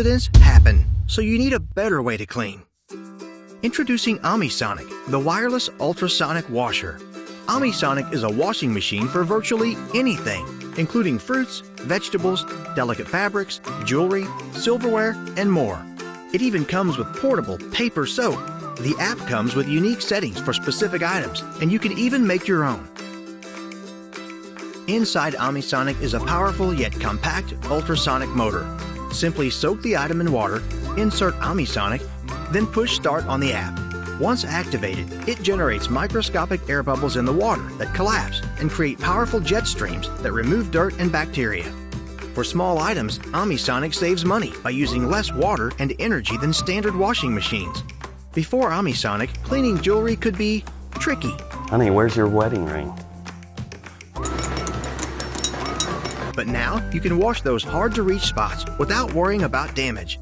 Accidents happen, so you need a better way to clean. Introducing OmiSonic, the wireless ultrasonic washer. OmiSonic is a washing machine for virtually anything, including fruits, vegetables, delicate fabrics, jewelry, silverware, and more. It even comes with portable paper soap. The app comes with unique settings for specific items, and you can even make your own. Inside OmiSonic is a powerful yet compact ultrasonic motor. Simply soak the item in water, insert OmiSonic, then push start on the app. Once activated, it generates microscopic air bubbles in the water that collapse and create powerful jet streams that remove dirt and bacteria. For small items, OmiSonic saves money by using less water and energy than standard washing machines. Before OmiSonic, cleaning jewelry could be tricky. Honey, where's your wedding ring? But now, you can wash those hard-to-reach spots without worrying about damage.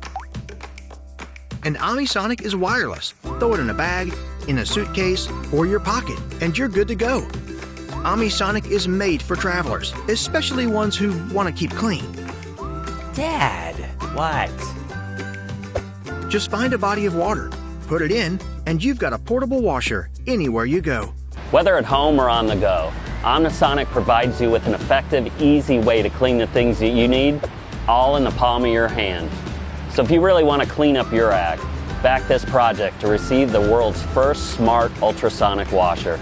And OmiSonic is wireless. Throw it in a bag, in a suitcase, or your pocket, and you're good to go. OmiSonic is made for travelers, especially ones who want to keep clean. Dad, what? Just find a body of water, put it in, and you've got a portable washer anywhere you go. Whether at home or on the go, OmiSonic provides you with an effective, easy way to clean the things that you need, all in the palm of your hand. So if you really want to clean up your act, back this project to receive the world's first smart ultrasonic washer.